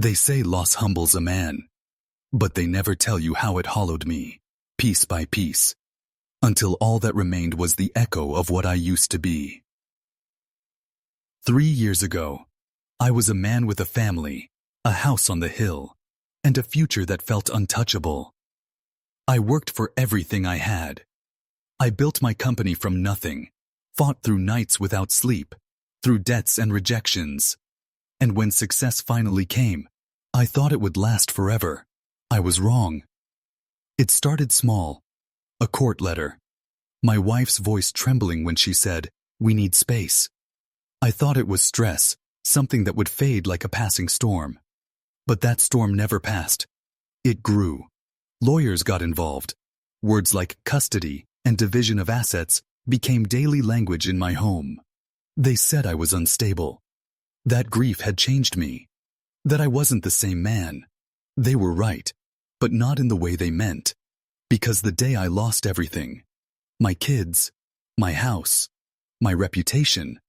They say loss humbles a man, but they never tell you how it hollowed me, piece by piece, until all that remained was the echo of what I used to be. 3 years ago, I was a man with a family, a house on the hill, and a future that felt untouchable. I worked for everything I had. I built my company from nothing, fought through nights without sleep, through debts and rejections. And when success finally came, I thought it would last forever. I was wrong. It started small. A court letter. My wife's voice trembling when she said, "We need space." I thought it was stress, something that would fade like a passing storm. But that storm never passed. It grew. Lawyers got involved. Words like custody and division of assets became daily language in my home. They said I was unstable. That grief had changed me. That I wasn't the same man. They were right, but not in the way they meant. Because the day I lost everything, my kids, my house, my reputation,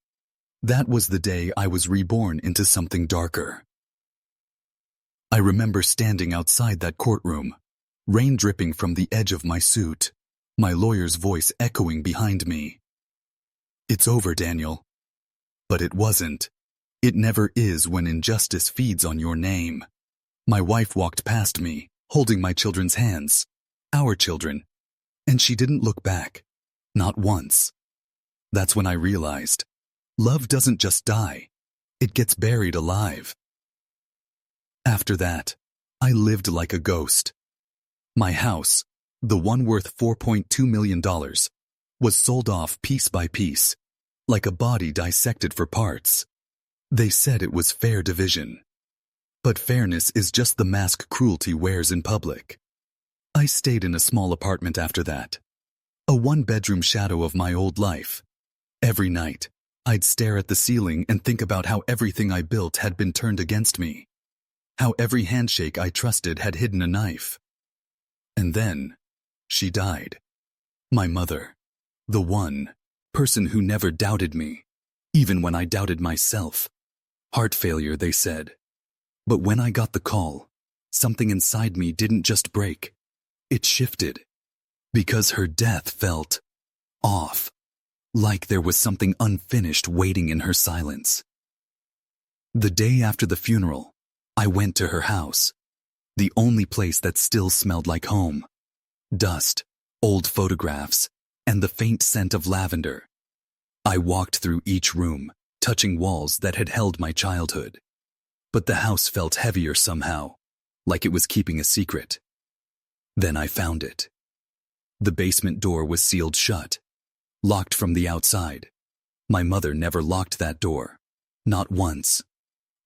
that was the day I was reborn into something darker. I remember standing outside that courtroom, rain dripping from the edge of my suit, my lawyer's voice echoing behind me. "It's over, Daniel." But it wasn't. It never is when injustice feeds on your name. My wife walked past me, holding my children's hands, our children, and she didn't look back, not once. That's when I realized, love doesn't just die, it gets buried alive. After that, I lived like a ghost. My house, the one worth $4.2 million, was sold off piece by piece, like a body dissected for parts. They said it was fair division. But fairness is just the mask cruelty wears in public. I stayed in a small apartment after that, a one-bedroom shadow of my old life. Every night, I'd stare at the ceiling and think about how everything I built had been turned against me, how every handshake I trusted had hidden a knife. And then, she died. My mother, the one person who never doubted me, even when I doubted myself. Heart failure, they said. But when I got the call, something inside me didn't just break. It shifted. Because her death felt off. Like there was something unfinished waiting in her silence. The day after the funeral, I went to her house. The only place that still smelled like home. Dust, old photographs, and the faint scent of lavender. I walked through each room, touching walls that had held my childhood. But the house felt heavier somehow, like it was keeping a secret. Then I found it. The basement door was sealed shut, locked from the outside. My mother never locked that door, not once.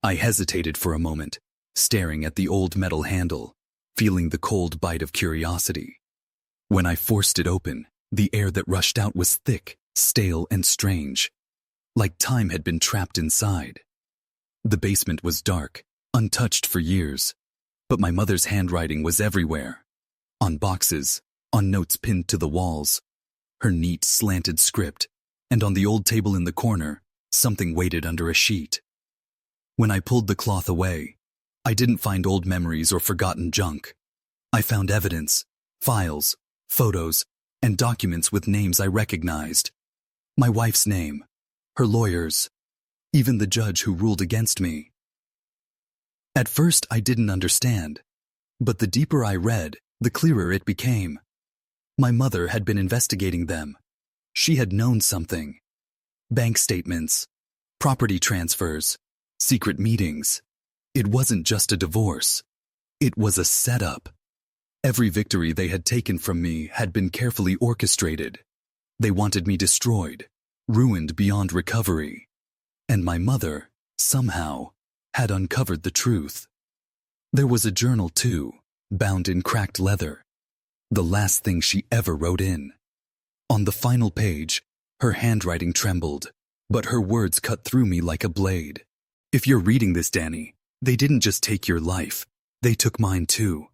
I hesitated for a moment, staring at the old metal handle, feeling the cold bite of curiosity. When I forced it open, the air that rushed out was thick, stale, and strange, like time had been trapped inside. The basement was dark, untouched for years, but my mother's handwriting was everywhere. On boxes, on notes pinned to the walls, her neat, slanted script, and on the old table in the corner, something waited under a sheet. When I pulled the cloth away, I didn't find old memories or forgotten junk. I found evidence, files, photos, and documents with names I recognized. My wife's name, her lawyers, even the judge who ruled against me. At first, I didn't understand, but the deeper I read, the clearer it became. My mother had been investigating them. She had known something. Bank statements, property transfers, secret meetings. It wasn't just a divorce. It was a setup. Every victory they had taken from me had been carefully orchestrated. They wanted me destroyed, ruined beyond recovery. And my mother, somehow, had uncovered the truth. There was a journal, too, bound in cracked leather. The last thing she ever wrote in. On the final page, her handwriting trembled, but her words cut through me like a blade. "If you're reading this, Danny, they didn't just take your life, they took mine too."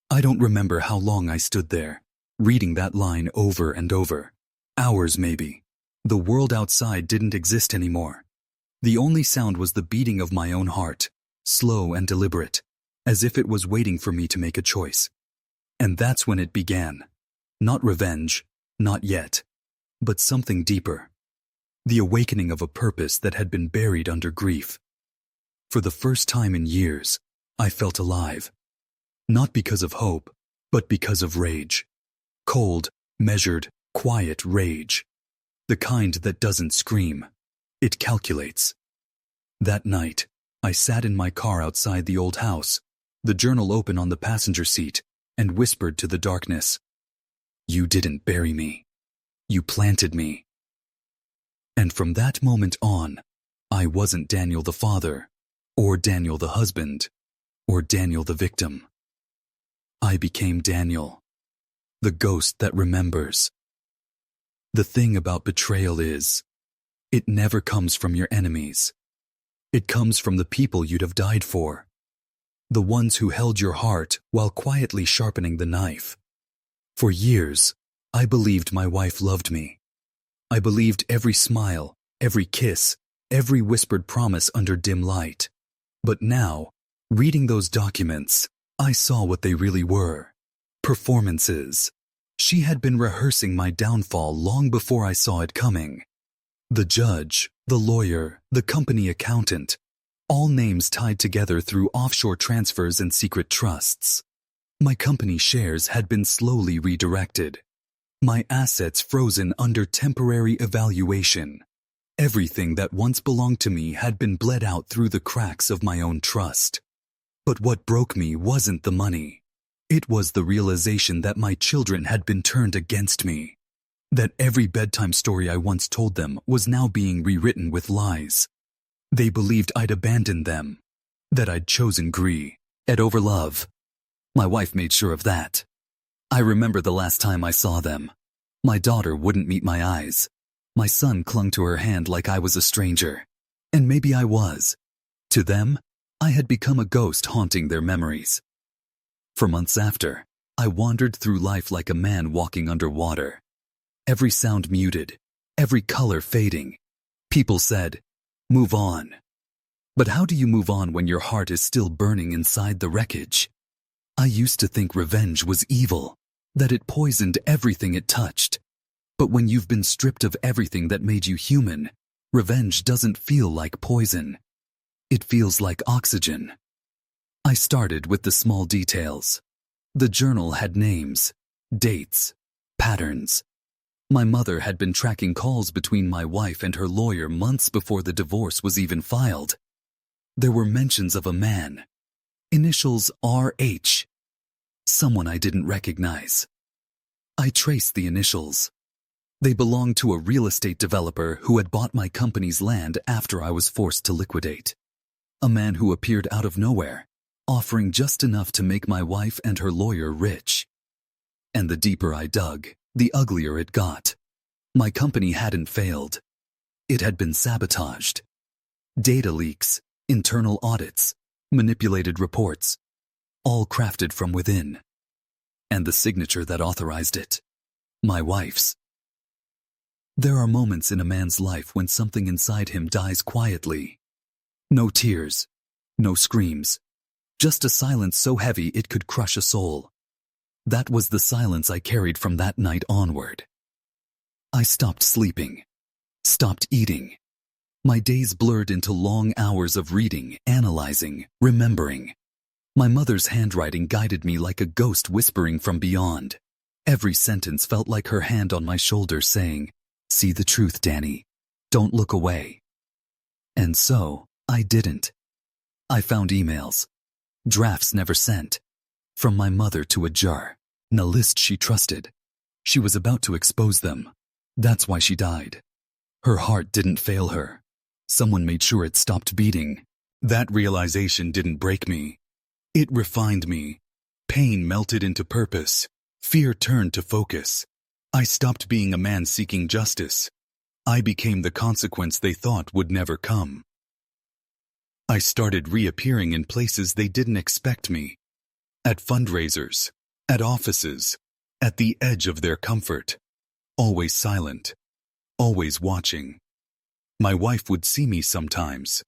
I don't remember how long I stood there, reading that line over and over. Hours, maybe. The world outside didn't exist anymore. The only sound was the beating of my own heart, slow and deliberate, as if it was waiting for me to make a choice. And that's when it began. Not revenge, not yet, but something deeper. The awakening of a purpose that had been buried under grief. For the first time in years, I felt alive. Not because of hope, but because of rage. Cold, measured, quiet rage. The kind that doesn't scream. It calculates. That night, I sat in my car outside the old house, the journal open on the passenger seat, and whispered to the darkness, "You didn't bury me. You planted me." And from that moment on, I wasn't Daniel the father, or Daniel the husband, or Daniel the victim. I became Daniel, the ghost that remembers. The thing about betrayal is, it never comes from your enemies. It comes from the people you'd have died for. The ones who held your heart while quietly sharpening the knife. For years, I believed my wife loved me. I believed every smile, every kiss, every whispered promise under dim light. But now, reading those documents, I saw what they really were. Performances. She had been rehearsing my downfall long before I saw it coming. The judge, the lawyer, the company accountant, all names tied together through offshore transfers and secret trusts. My company shares had been slowly redirected. My assets frozen under temporary evaluation. Everything that once belonged to me had been bled out through the cracks of my own trust. But what broke me wasn't the money. It was the realization that my children had been turned against me. That every bedtime story I once told them was now being rewritten with lies. They believed I'd abandoned them. That I'd chosen greed over love. My wife made sure of that. I remember the last time I saw them. My daughter wouldn't meet my eyes. My son clung to her hand like I was a stranger. And maybe I was. To them, I had become a ghost haunting their memories. For months after, I wandered through life like a man walking underwater. Every sound muted, every color fading. People said, "Move on." But how do you move on when your heart is still burning inside the wreckage? I used to think revenge was evil, that it poisoned everything it touched. But when you've been stripped of everything that made you human, revenge doesn't feel like poison. It feels like oxygen. I started with the small details. The journal had names, dates, patterns. My mother had been tracking calls between my wife and her lawyer months before the divorce was even filed. There were mentions of a man. Initials RH. Someone I didn't recognize. I traced the initials. They belonged to a real estate developer who had bought my company's land after I was forced to liquidate. A man who appeared out of nowhere, offering just enough to make my wife and her lawyer rich. And the deeper I dug, the uglier it got. My company hadn't failed. It had been sabotaged. Data leaks, internal audits, manipulated reports, all crafted from within. And the signature that authorized it, my wife's. There are moments in a man's life when something inside him dies quietly. No tears, no screams, just a silence so heavy it could crush a soul. That was the silence I carried from that night onward. I stopped sleeping, stopped eating. My days blurred into long hours of reading, analyzing, remembering. My mother's handwriting guided me like a ghost whispering from beyond. Every sentence felt like her hand on my shoulder saying, "See the truth, Danny. Don't look away." And so, I didn't. I found emails, drafts never sent, from my mother to a jar, a list she trusted. She was about to expose them. That's why she died. Her heart didn't fail her. Someone made sure it stopped beating. That realization didn't break me. It refined me. Pain melted into purpose. Fear turned to focus. I stopped being a man seeking justice. I became the consequence they thought would never come. I started reappearing in places they didn't expect me. At fundraisers, at offices, at the edge of their comfort. Always silent, always watching. My wife would see me sometimes.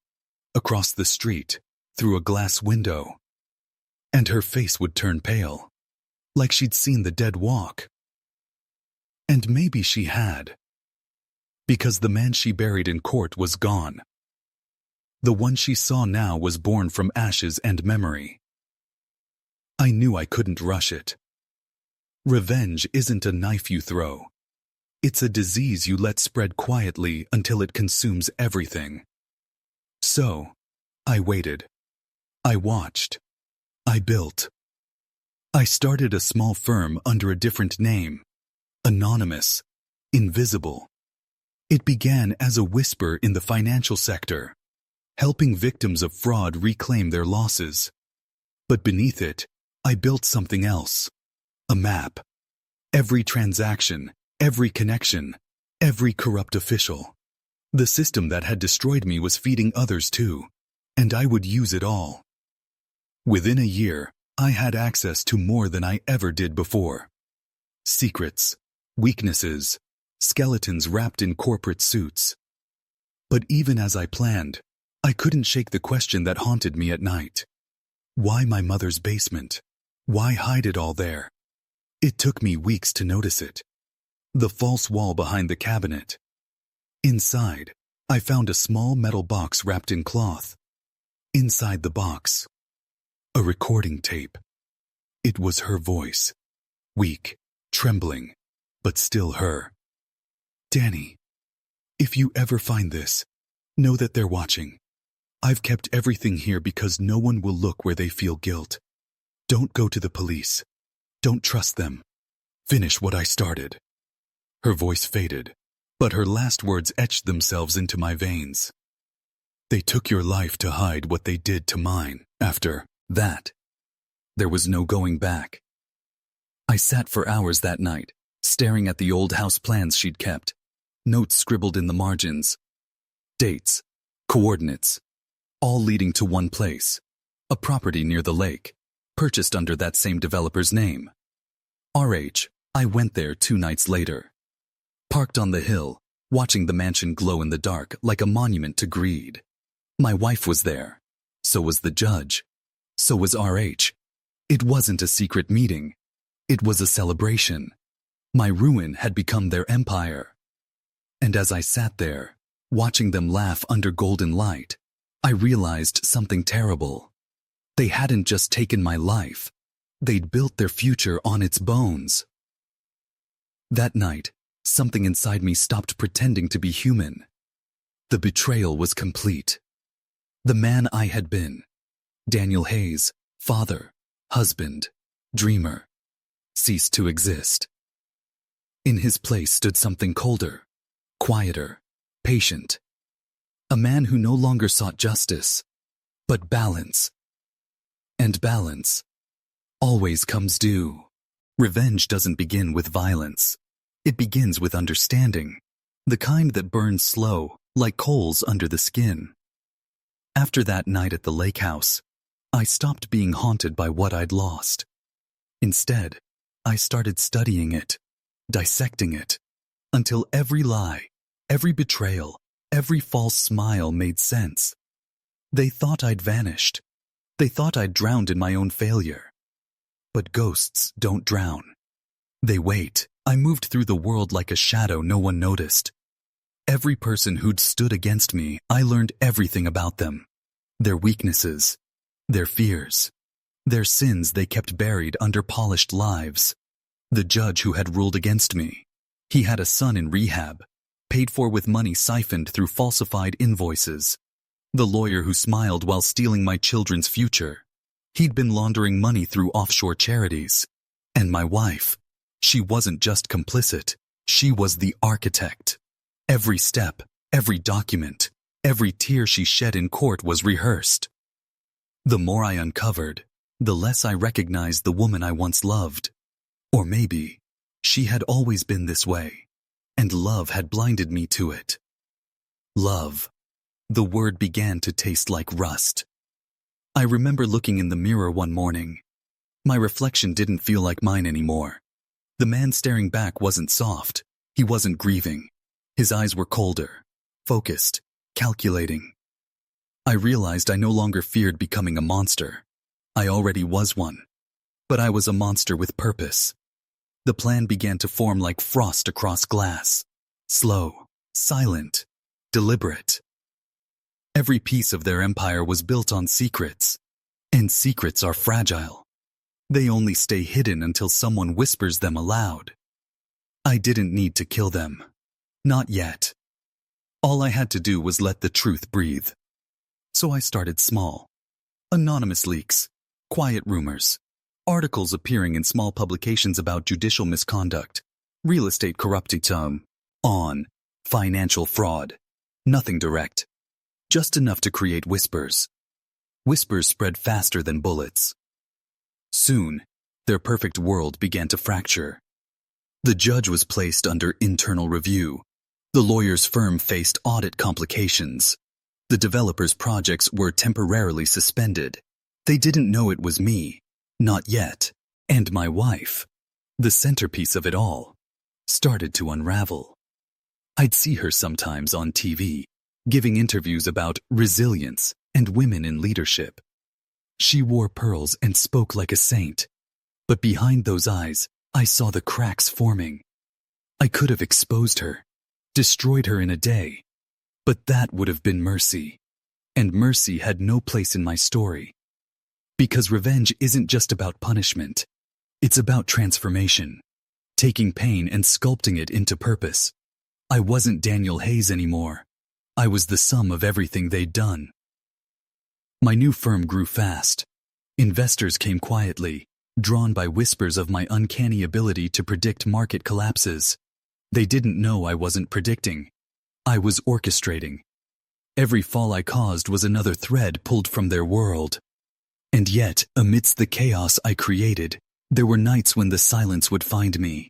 Across the street, through a glass window. And her face would turn pale, like she'd seen the dead walk. And maybe she had, because the man she buried in court was gone. The one she saw now was born from ashes and memory. I knew I couldn't rush it. Revenge isn't a knife you throw. It's a disease you let spread quietly until it consumes everything. So, I waited. I watched. I built. I started a small firm under a different name. Anonymous. Invisible. It began as a whisper in the financial sector, helping victims of fraud reclaim their losses. But beneath it, I built something else. A map. Every transaction, every connection, every corrupt official. The system that had destroyed me was feeding others too, and I would use it all. Within a year, I had access to more than I ever did before. Secrets, weaknesses, skeletons wrapped in corporate suits. But even as I planned, I couldn't shake the question that haunted me at night. Why my mother's basement? Why hide it all there? It took me weeks to notice it. The false wall behind the cabinet. Inside, I found a small metal box wrapped in cloth. Inside the box, a recording tape. It was her voice. Weak, trembling, but still her. Danny, if you ever find this, know that they're watching. I've kept everything here because no one will look where they feel guilt. Don't go to the police. Don't trust them. Finish what I started. Her voice faded, but her last words etched themselves into my veins. They took your life to hide what they did to mine. After that, there was no going back. I sat for hours that night, staring at the old house plans she'd kept, notes scribbled in the margins, dates, coordinates, all leading to one place, a property near the lake, purchased under that same developer's name. RH, I went there 2 nights later. Parked on the hill, watching the mansion glow in the dark like a monument to greed. My wife was there. So was the judge. So was RH. It wasn't a secret meeting. It was a celebration. My ruin had become their empire. And as I sat there, watching them laugh under golden light, I realized something terrible. They hadn't just taken my life. They'd built their future on its bones. That night, something inside me stopped pretending to be human. The betrayal was complete. The man I had been, Daniel Hayes, father, husband, dreamer, ceased to exist. In his place stood something colder, quieter, patient. A man who no longer sought justice, but balance. And balance always comes due. Revenge doesn't begin with violence. It begins with understanding, the kind that burns slow, like coals under the skin. After that night at the lake house, I stopped being haunted by what I'd lost. Instead, I started studying it, dissecting it, until every lie, every betrayal, every false smile made sense. They thought I'd vanished. They thought I'd drowned in my own failure. But ghosts don't drown. They wait. I moved through the world like a shadow no one noticed. Every person who'd stood against me, I learned everything about them. Their weaknesses, their fears, their sins they kept buried under polished lives. The judge who had ruled against me, he had a son in rehab, paid for with money siphoned through falsified invoices. The lawyer who smiled while stealing my children's future, he'd been laundering money through offshore charities. And my wife, she wasn't just complicit, she was the architect. Every step, every document, every tear she shed in court was rehearsed. The more I uncovered, the less I recognized the woman I once loved. Or maybe, she had always been this way, and love had blinded me to it. Love. The word began to taste like rust. I remember looking in the mirror one morning. My reflection didn't feel like mine anymore. The man staring back wasn't soft. He wasn't grieving. His eyes were colder, focused, calculating. I realized I no longer feared becoming a monster. I already was one. But I was a monster with purpose. The plan began to form like frost across glass. Slow, silent, deliberate. Every piece of their empire was built on secrets. And secrets are fragile. They only stay hidden until someone whispers them aloud. I didn't need to kill them. Not yet. All I had to do was let the truth breathe. So I started small. Anonymous leaks, quiet rumors, articles appearing in small publications about judicial misconduct, real estate corruption, financial fraud. Nothing direct. Just enough to create whispers. Whispers spread faster than bullets. Soon, their perfect world began to fracture. The judge was placed under internal review. The lawyer's firm faced audit complications. The developer's projects were temporarily suspended. They didn't know it was me, not yet, and my wife, the centerpiece of it all, started to unravel. I'd see her sometimes on TV, giving interviews about resilience and women in leadership. She wore pearls and spoke like a saint, but behind those eyes, I saw the cracks forming. I could have exposed her, destroyed her in a day, but that would have been mercy, and mercy had no place in my story. Because revenge isn't just about punishment. It's about transformation, taking pain and sculpting it into purpose. I wasn't Daniel Hayes anymore. I was the sum of everything they'd done. My new firm grew fast. Investors came quietly, drawn by whispers of my uncanny ability to predict market collapses. They didn't know I wasn't predicting. I was orchestrating. Every fall I caused was another thread pulled from their world. And yet, amidst the chaos I created, there were nights when the silence would find me.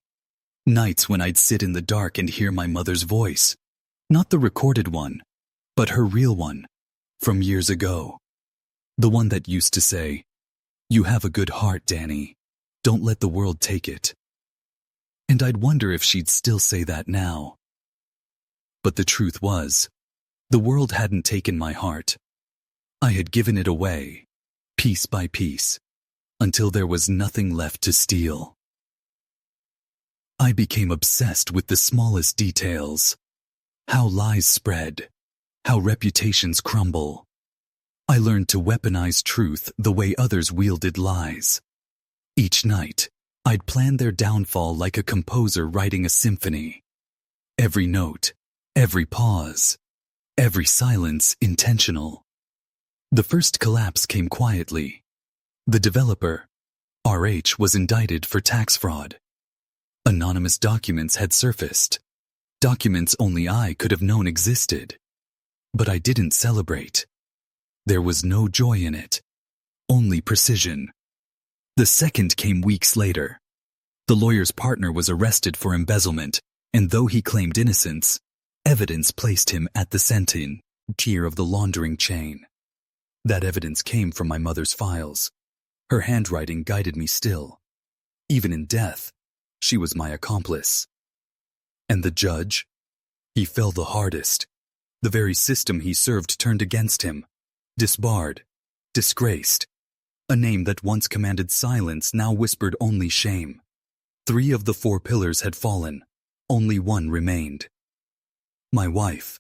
Nights when I'd sit in the dark and hear my mother's voice. Not the recorded one, but her real one, from years ago. The one that used to say, "You have a good heart, Danny. Don't let the world take it." And I'd wonder if she'd still say that now. But the truth was, the world hadn't taken my heart. I had given it away, piece by piece, until there was nothing left to steal. I became obsessed with the smallest details. How lies spread, how reputations crumble. I learned to weaponize truth the way others wielded lies. Each night, I'd plan their downfall like a composer writing a symphony. Every note, every pause, every silence intentional. The first collapse came quietly. The developer, RH, was indicted for tax fraud. Anonymous documents had surfaced. Documents only I could have known existed. But I didn't celebrate. There was no joy in it, only precision. The second came weeks later. The lawyer's partner was arrested for embezzlement, and though he claimed innocence, evidence placed him at the sentencing tier of the laundering chain. That evidence came from my mother's files. Her handwriting guided me still. Even in death, she was my accomplice. And the judge? He fell the hardest. The very system he served turned against him. Disbarred, disgraced. A name that once commanded silence now whispered only shame. 3 of the 4 pillars had fallen. Only one remained. My wife.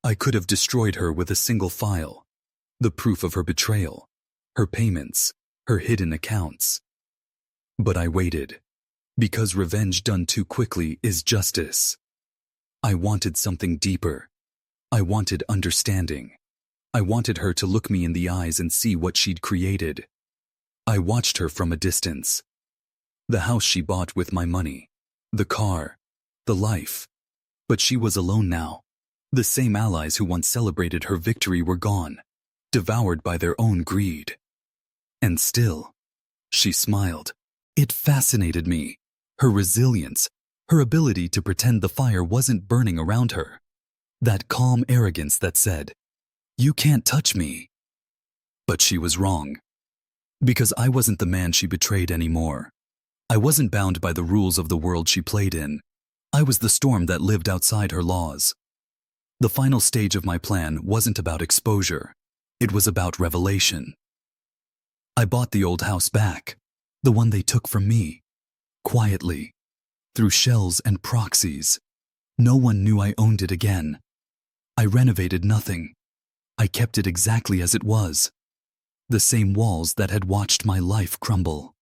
I could have destroyed her with a single file. The proof of her betrayal, her payments, her hidden accounts. But I waited. Because revenge done too quickly is justice. I wanted something deeper. I wanted understanding. I wanted her to look me in the eyes and see what she'd created. I watched her from a distance. The house she bought with my money. The car. The life. But she was alone now. The same allies who once celebrated her victory were gone, devoured by their own greed. And still, she smiled. It fascinated me. Her resilience, her ability to pretend the fire wasn't burning around her. That calm arrogance that said, "You can't touch me." But she was wrong. Because I wasn't the man she betrayed anymore. I wasn't bound by the rules of the world she played in. I was the storm that lived outside her laws. The final stage of my plan wasn't about exposure. It was about revelation. I bought the old house back, the one they took from me, quietly, through shells and proxies. No one knew I owned it again. I renovated nothing. I kept it exactly as it was. The same walls that had watched my life crumble.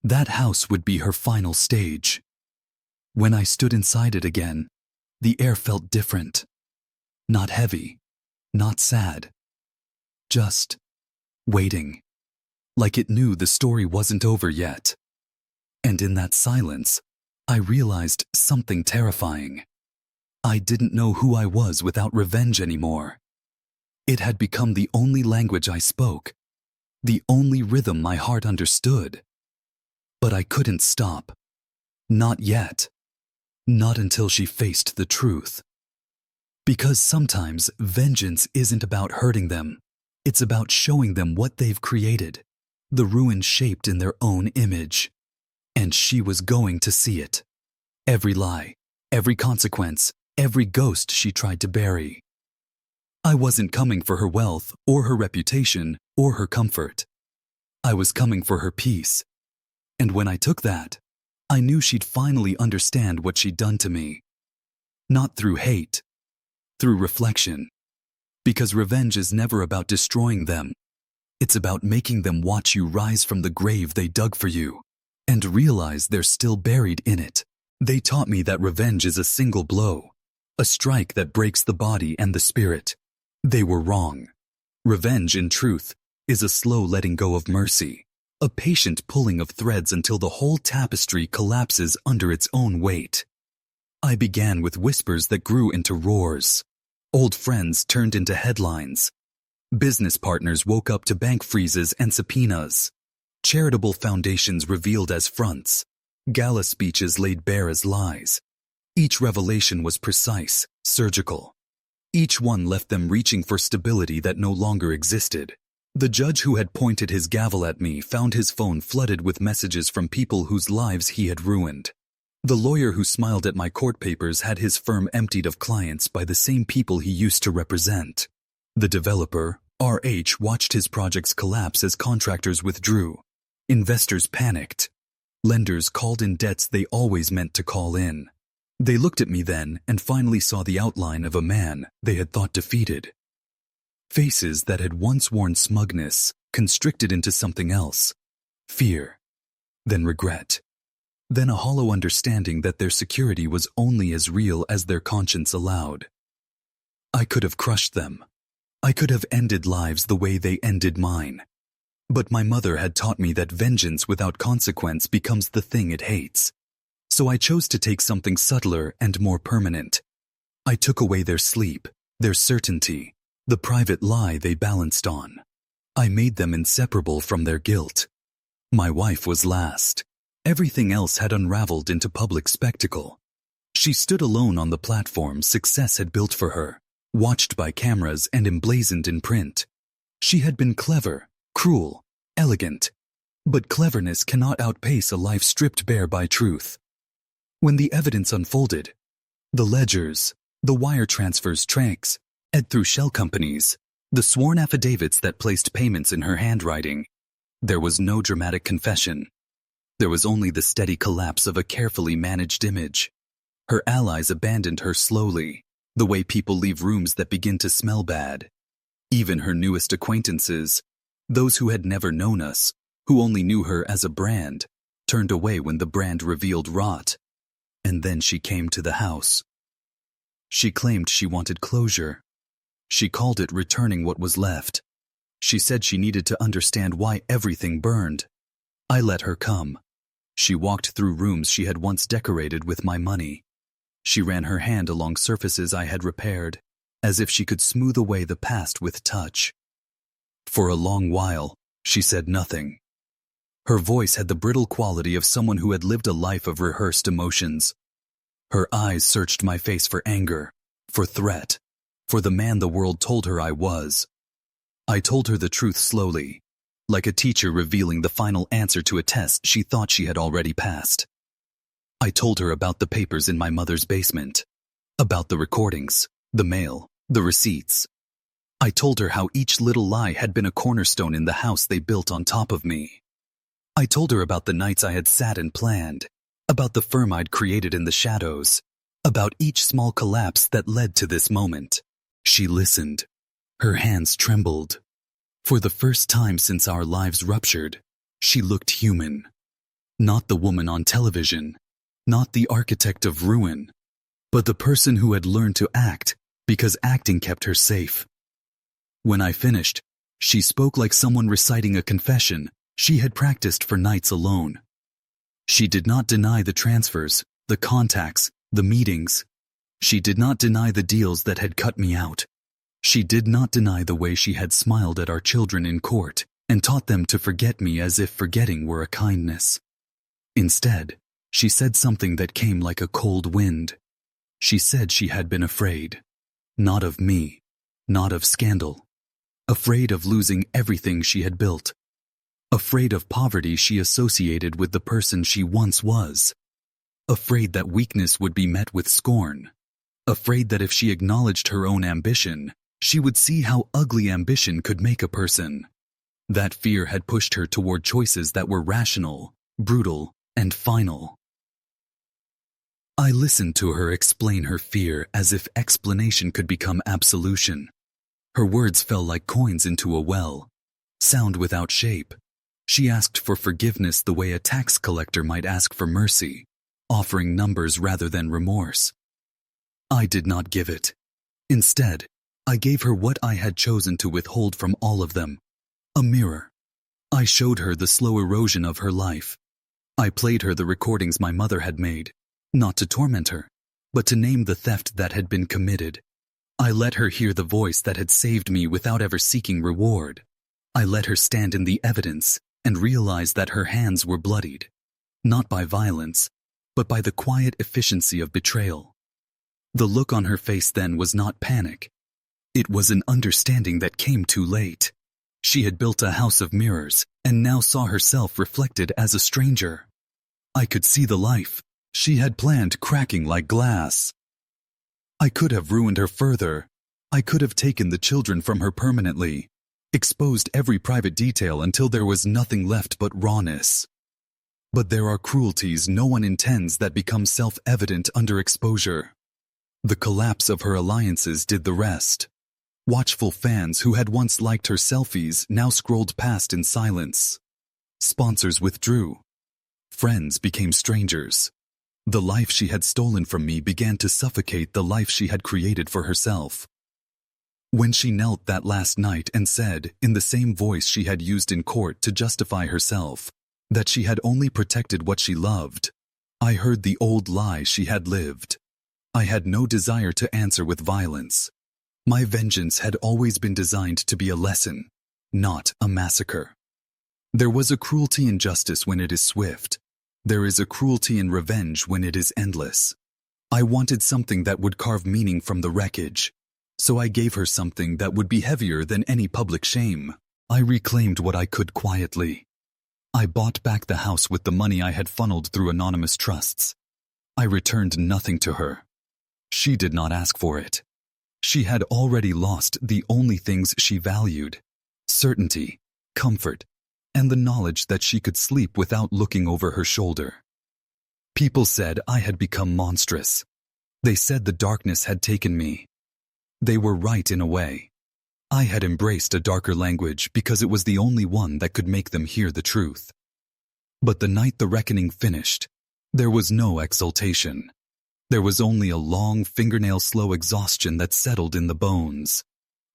That house would be her final stage. When I stood inside it again, the air felt different. Not heavy, not sad. Just waiting. Like it knew the story wasn't over yet. And in that silence, I realized something terrifying. I didn't know who I was without revenge anymore. It had become the only language I spoke, the only rhythm my heart understood. But I couldn't stop. Not yet. Not until she faced the truth. Because sometimes vengeance isn't about hurting them. It's about showing them what they've created, the ruin shaped in their own image. And she was going to see it. Every lie, every consequence, every ghost she tried to bury. I wasn't coming for her wealth or her reputation or her comfort. I was coming for her peace. And when I took that, I knew she'd finally understand what she'd done to me. Not through hate, through reflection. Because revenge is never about destroying them. It's about making them watch you rise from the grave they dug for you and realize they're still buried in it. They taught me that revenge is a single blow, a strike that breaks the body and the spirit. They were wrong. Revenge, in truth, is a slow letting go of mercy, a patient pulling of threads until the whole tapestry collapses under its own weight. I began with whispers that grew into roars. Old friends turned into headlines. Business partners woke up to bank freezes and subpoenas. Charitable foundations revealed as fronts. Gala speeches laid bare as lies. Each revelation was precise, surgical. Each one left them reaching for stability that no longer existed. The judge who had pointed his gavel at me found his phone flooded with messages from people whose lives he had ruined. The lawyer who smiled at my court papers had his firm emptied of clients by the same people he used to represent. The developer, RH, watched his projects collapse as contractors withdrew. Investors panicked. Lenders called in debts they always meant to call in. They looked at me then and finally saw the outline of a man they had thought defeated. Faces that had once worn smugness constricted into something else. Fear. Then regret. Then a hollow understanding that their security was only as real as their conscience allowed. I could have crushed them. I could have ended lives the way they ended mine. But my mother had taught me that vengeance without consequence becomes the thing it hates. So I chose to take something subtler and more permanent. I took away their sleep, their certainty, the private lie they balanced on. I made them inseparable from their guilt. My wife was last. Everything else had unraveled into public spectacle. She stood alone on the platform success had built for her, watched by cameras and emblazoned in print. She had been clever, cruel, elegant. But cleverness cannot outpace a life stripped bare by truth. When the evidence unfolded, the ledgers, the wire transfers tranks, and through shell companies, the sworn affidavits that placed payments in her handwriting, there was no dramatic confession. There was only the steady collapse of a carefully managed image. Her allies abandoned her slowly, the way people leave rooms that begin to smell bad. Even her newest acquaintances, those who had never known us, who only knew her as a brand, turned away when the brand revealed rot. And then she came to the house. She claimed she wanted closure. She called it returning what was left. She said she needed to understand why everything burned. I let her come. She walked through rooms she had once decorated with my money. She ran her hand along surfaces I had repaired, as if she could smooth away the past with touch. For a long while, she said nothing. Her voice had the brittle quality of someone who had lived a life of rehearsed emotions. Her eyes searched my face for anger, for threat, for the man the world told her I was. I told her the truth slowly, like a teacher revealing the final answer to a test she thought she had already passed. I told her about the papers in my mother's basement, about the recordings, the mail, the receipts. I told her how each little lie had been a cornerstone in the house they built on top of me. I told her about the nights I had sat and planned, about the firm I'd created in the shadows, about each small collapse that led to this moment. She listened. Her hands trembled. For the first time since our lives ruptured, she looked human. Not the woman on television, not the architect of ruin, but the person who had learned to act because acting kept her safe. When I finished, she spoke like someone reciting a confession she had practiced for nights alone. She did not deny the transfers, the contacts, the meetings. She did not deny the deals that had cut me out. She did not deny the way she had smiled at our children in court and taught them to forget me as if forgetting were a kindness. Instead, she said something that came like a cold wind. She said she had been afraid. Not of me, not of scandal. Afraid of losing everything she had built. Afraid of poverty she associated with the person she once was. Afraid that weakness would be met with scorn. Afraid that if she acknowledged her own ambition, she would see how ugly ambition could make a person. That fear had pushed her toward choices that were rational, brutal, and final. I listened to her explain her fear as if explanation could become absolution. Her words fell like coins into a well, sound without shape. She asked for forgiveness the way a tax collector might ask for mercy, offering numbers rather than remorse. I did not give it. Instead, I gave her what I had chosen to withhold from all of them, a mirror. I showed her the slow erosion of her life. I played her the recordings my mother had made, not to torment her, but to name the theft that had been committed. I let her hear the voice that had saved me without ever seeking reward. I let her stand in the evidence and realize that her hands were bloodied, not by violence, but by the quiet efficiency of betrayal. The look on her face then was not panic. It was an understanding that came too late. She had built a house of mirrors and now saw herself reflected as a stranger. I could see the life she had planned cracking like glass. I could have ruined her further. I could have taken the children from her permanently, exposed every private detail until there was nothing left but rawness. But there are cruelties no one intends that become self-evident under exposure. The collapse of her alliances did the rest. Watchful fans who had once liked her selfies now scrolled past in silence. Sponsors withdrew. Friends became strangers. The life she had stolen from me began to suffocate the life she had created for herself. When she knelt that last night and said, in the same voice she had used in court to justify herself, that she had only protected what she loved, I heard the old lie she had lived. I had no desire to answer with violence. My vengeance had always been designed to be a lesson, not a massacre. There was a cruelty in justice when it is swift. There is a cruelty in revenge when it is endless. I wanted something that would carve meaning from the wreckage, so I gave her something that would be heavier than any public shame. I reclaimed what I could quietly. I bought back the house with the money I had funneled through anonymous trusts. I returned nothing to her. She did not ask for it. She had already lost the only things she valued: certainty, comfort, and the knowledge that she could sleep without looking over her shoulder. People said I had become monstrous. They said the darkness had taken me. They were right in a way. I had embraced a darker language because it was the only one that could make them hear the truth. But the night the reckoning finished, there was no exultation. There was only a long, fingernail-slow exhaustion that settled in the bones.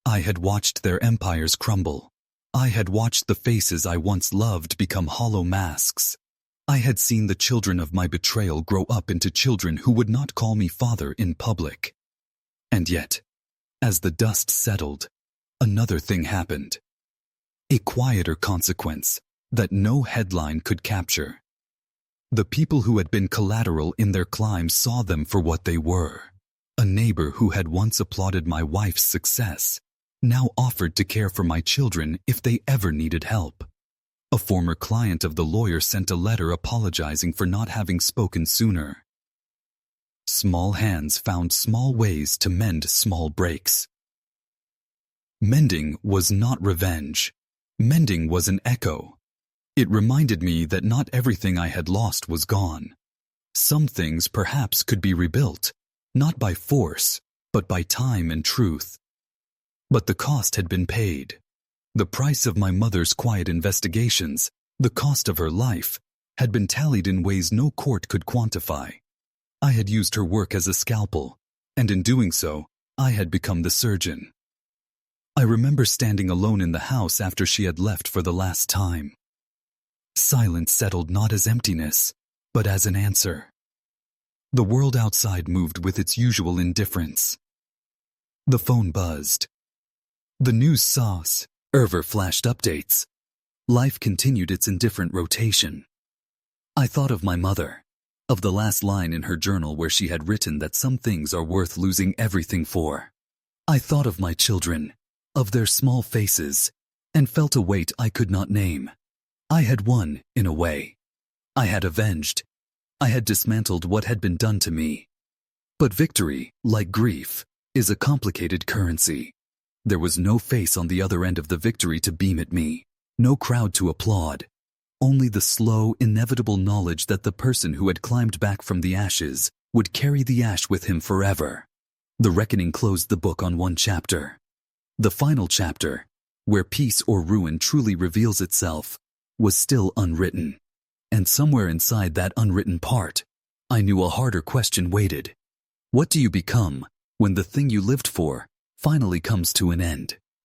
I had watched their empires crumble. I had watched the faces I once loved become hollow masks. I had seen the children of my betrayal grow up into children who would not call me father in public. And yet, as the dust settled, another thing happened. A quieter consequence that no headline could capture. The people who had been collateral in their climb saw them for what they were. A neighbor who had once applauded my wife's success now offered to care for my children if they ever needed help. A former client of the lawyer sent a letter apologizing for not having spoken sooner. Small hands found small ways to mend small breaks. Mending was not revenge. Mending was an echo. It reminded me that not everything I had lost was gone. Some things perhaps could be rebuilt, not by force, but by time and truth. But the cost had been paid. The price of my mother's quiet investigations, the cost of her life, had been tallied in ways no court could quantify. I had used her work as a scalpel, and in doing so, I had become the surgeon. I remember standing alone in the house after she had left for the last time. Silence settled not as emptiness, but as an answer. The world outside moved with its usual indifference. The phone buzzed. The news sauce, Erver flashed updates. Life continued its indifferent rotation. I thought of my mother, of the last line in her journal where she had written that some things are worth losing everything for. I thought of my children, of their small faces, and felt a weight I could not name. I had won, in a way. I had avenged. I had dismantled what had been done to me. But victory, like grief, is a complicated currency. There was no face on the other end of the victory to beam at me, no crowd to applaud. Only the slow, inevitable knowledge that the person who had climbed back from the ashes would carry the ash with him forever. The reckoning closed the book on one chapter. The final chapter, where peace or ruin truly reveals itself, was still unwritten. And somewhere inside that unwritten part, I knew a harder question waited. What do you become when the thing you lived for finally comes to an end?